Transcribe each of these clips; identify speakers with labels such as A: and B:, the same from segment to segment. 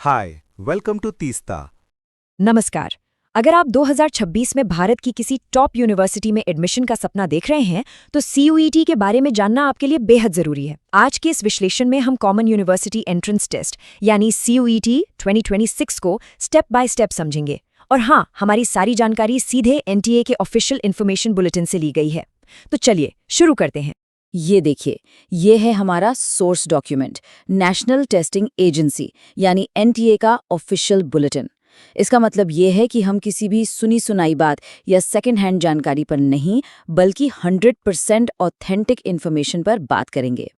A: Hi, welcome to Teesta.
B: नमस्कार। अगर आप 2026 में भारत की किसी टॉप यूनिवर्सिटी में एडमिशन का सपना देख रहे हैं, तो CUET के बारे में जानना आपके लिए बेहद जरूरी है। आज के इस विश्लेषण में हम कॉमन यूनिवर्सिटी एंट्रेंस टेस्ट यानी CUET 2026 को स्टेप बाय स्टेप समझेंगे। और हाँ, हमारी सारी जानकारी सीधे NTA के ऑफिशियल इन्फॉर्मेशन बुलेटिन से ली गई है। तो चलिए शुरू करते हैं।
C: ये देखिए, ये है हमारा source document, national testing agency यानी NTA का ऑफिशियल बुलेटिन। इसका मतलब ये है कि हम किसी भी सुनी सुनाई बात या सेकेंड हैंड जानकारी पर नहीं, बल्कि 100% ऑथेंटिक इन्फॉर्मेशन पर बात करेंगे।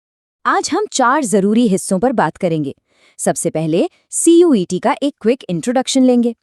C: आज हम 4 जरूरी हिस्सों पर बात करेंगे। सबसे पहले CUET का एक क्विक इंट्रोडक्शन लेंगे,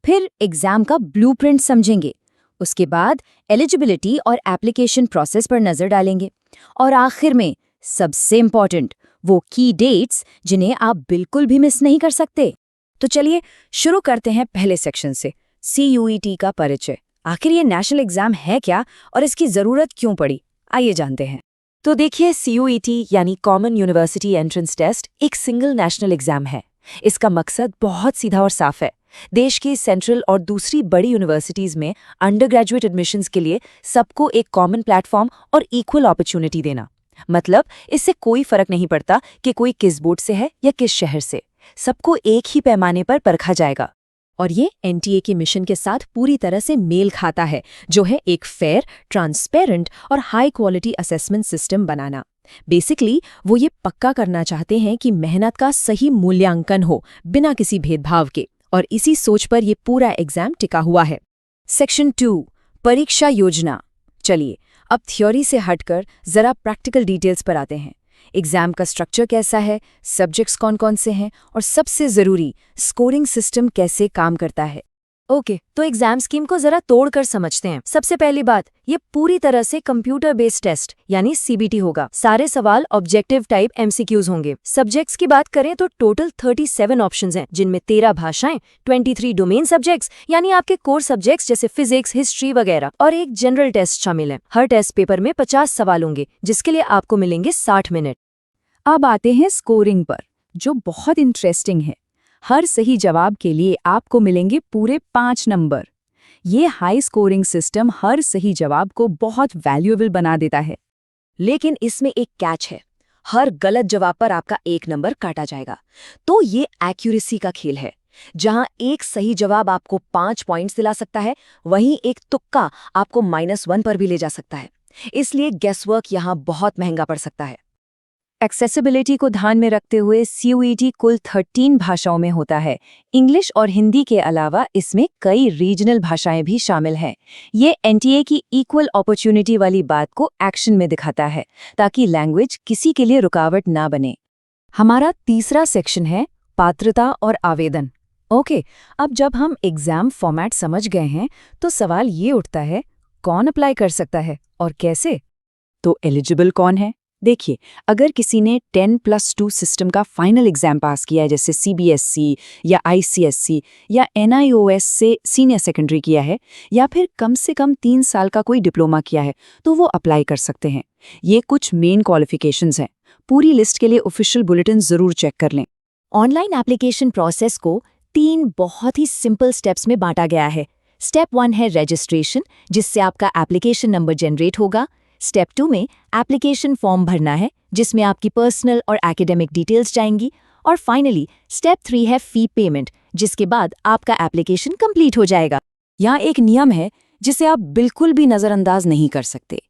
C: फिर एग्जाम का ब्लूप्रिंट समझेंगे, उसके बाद एलिजिबिलिटी और एप्लीकेशन प्रोसेस पर नजर डालेंगे, और आखिर में सबसे इम्पॉर्टेंट वो की डेट्स जिन्हें आप बिल्कुल भी मिस नहीं कर सकते।
B: तो चलिए शुरू करते हैं पहले सेक्शन से, CUET का परिचय। आखिर ये नेशनल एग्जाम है क्या और इसकी जरूरत क्यों पड़ी, आइए जानते हैं। तो देखिए, CUET यानी कॉमन यूनिवर्सिटी एंट्रेंस टेस्ट एक सिंगल नेशनल एग्जाम है। इसका मकसद बहुत सीधा और साफ है। देश की सेंट्रल और दूसरी बड़ी यूनिवर्सिटीज में अंडर ग्रेजुएट एडमिशंस के लिए सबको एक कॉमन प्लेटफॉर्म और इक्वल अपॉर्चुनिटी देना। मतलब इससे कोई फर्क नहीं पड़ता कि कोई किस बोर्ड से है या किस शहर से, सबको एक ही पैमाने पर परखा जाएगा। और ये NTA के मिशन के साथ पूरी तरह से मेल खाता है, जो है एक फेयर, ट्रांसपेरेंट और हाई क्वालिटी असेसमेंट सिस्टम बनाना। बेसिकली वो ये पक्का करना चाहते हैं कि मेहनत का सही मूल्यांकन हो बिना किसी भेदभाव के, और इसी सोच पर ये पूरा एग्जाम टिका हुआ है। सेक्शन 2, परीक्षा योजना। चलिए अब थ्योरी से हटकर जरा प्रैक्टिकल डिटेल्स पर आते हैं। एग्जाम का स्ट्रक्चर कैसा है, सब्जेक्ट्स कौन कौन से हैं, और सबसे जरूरी स्कोरिंग सिस्टम कैसे काम करता है। ओके, तो एग्जाम स्कीम को जरा तोड़कर समझते हैं। सबसे पहली बात, ये पूरी तरह से कंप्यूटर बेस्ड टेस्ट यानी CBT होगा। सारे सवाल ऑब्जेक्टिव टाइप MCQs होंगे। सब्जेक्ट्स की बात करें तो टोटल 37 ऑप्शंस हैं, जिनमें 13 भाषाएं, 23 डोमेन सब्जेक्ट्स यानी आपके कोर सब्जेक्ट्स जैसे फिजिक्स, हिस्ट्री वगैरह, और एक जनरल टेस्ट शामिल है। हर टेस्ट पेपर में 50 सवाल होंगे, जिसके लिए आपको मिलेंगे 60 मिनट।
C: अब आते हैं स्कोरिंग पर, जो बहुत इंटरेस्टिंग है। हर सही जवाब के लिए आपको मिलेंगे पूरे 5 नंबर। ये हाई स्कोरिंग सिस्टम हर सही जवाब को बहुत वैल्यूएबल बना देता है।
B: लेकिन इसमें एक कैच है, हर गलत जवाब पर आपका 1 नंबर काटा जाएगा। तो ये एक्यूरेसी का खेल है। जहां एक सही जवाब आपको 5 पॉइंट्स दिला सकता है, वहीं एक तुक्का आपको -1 पर भी ले जा सकता है। इसलिए गेसवर्क यहां बहुत महंगा पड़ सकता है।
C: एक्सेसिबिलिटी को ध्यान में रखते हुए CUET कुल 13 भाषाओं में होता है। इंग्लिश और हिंदी के अलावा इसमें कई रीजनल भाषाएं भी शामिल हैं। ये NTA की इक्वल अपॉर्चुनिटी वाली बात को एक्शन में दिखाता है, ताकि लैंग्वेज किसी के लिए रुकावट ना बने। हमारा तीसरा सेक्शन है पात्रता और आवेदन। ओके, अब जब हम एग्जाम फॉर्मेट समझ गए हैं, तो सवाल ये उठता है, कौन अप्लाई कर सकता है और कैसे? तो एलिजिबल कौन है? देखिए, अगर किसी ने 10+2 सिस्टम का फाइनल एग्जाम पास किया है, जैसे CBSE या ICSE या NIOS से सीनियर सेकेंडरी किया है, या फिर कम से कम 3 साल का कोई डिप्लोमा किया है, तो वो अप्लाई कर सकते हैं। ये कुछ मेन क्वालिफिकेशंस हैं। पूरी लिस्ट के लिए ऑफिशियल बुलेटिन जरूर चेक कर लें।
B: ऑनलाइन एप्लीकेशन प्रोसेस को 3 बहुत ही सिंपल स्टेप्स में बांटा गया है। स्टेप 1 है रजिस्ट्रेशन, जिससे आपका एप्लीकेशन नंबर जनरेट होगा। स्टेप 2 में एप्लीकेशन फॉर्म भरना है, जिसमें आपकी पर्सनल और एकेडमिक डिटेल्स जाएंगी। और फाइनली स्टेप 3 है फी पेमेंट, जिसके बाद आपका एप्लीकेशन कंप्लीट हो जाएगा।
C: यहाँ एक नियम है जिसे आप बिल्कुल भी नज़रअंदाज नहीं कर सकते।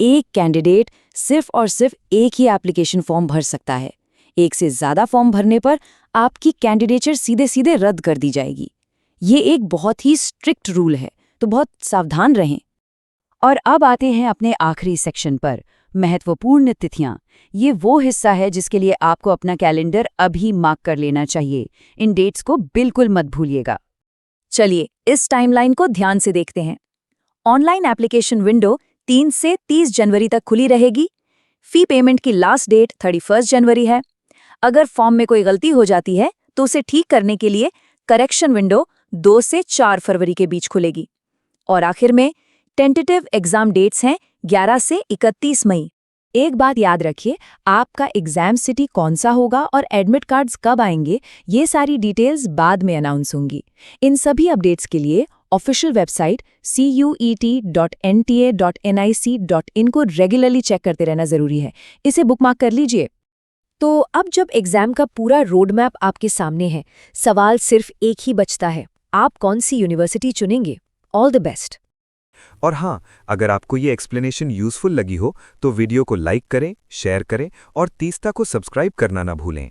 C: एक कैंडिडेट सिर्फ और सिर्फ एक ही एप्लीकेशन फॉर्म भर सकता है। एक से ज़्यादा फॉर्म भरने पर आपकी कैंडिडेचर सीधे सीधे रद्द कर दी जाएगी। ये एक बहुत ही स्ट्रिक्ट रूल है, तो बहुत सावधान रहें। और अब आते हैं अपने आखिरी सेक्शन पर, महत्वपूर्ण तिथियां। ये वो हिस्सा है जिसके लिए आपको अपना कैलेंडर अभी मार्क कर लेना चाहिए। इन डेट्स को बिल्कुल मत भूलिएगा। चलिए इस टाइमलाइन को ध्यान से देखते हैं। ऑनलाइन एप्लीकेशन विंडो 3 से 30 जनवरी तक खुली रहेगी। फी पेमेंट की लास्ट डेट 31 जनवरी है। अगर फॉर्म में कोई गलती हो जाती है तो उसे ठीक करने के लिए करेक्शन विंडो 2 से 4 फरवरी के बीच खुलेगी। और आखिर में टेंटेटिव एग्जाम डेट्स हैं 11 से 31 मई। एक बात याद रखिए, आपका एग्जाम सिटी कौन सा होगा और एडमिट कार्ड्स कब आएंगे, ये सारी डिटेल्स बाद में अनाउंस होंगी। इन सभी अपडेट्स के लिए ऑफिशियल वेबसाइट CUET.NTA.nic.in को रेगुलरली चेक करते रहना जरूरी है। इसे बुकमार्क कर लीजिए।
B: तो अब जब एग्जाम का पूरा रोड मैप आपके सामने है, सवाल सिर्फ एक ही बचता है, आप कौन सी यूनिवर्सिटी चुनेंगे? All the best.
A: और हाँ, अगर आपको ये एक्सप्लेनेशन यूजफुल लगी हो तो वीडियो को लाइक करें, शेयर करें और तीस्ता को सब्सक्राइब करना ना भूलें।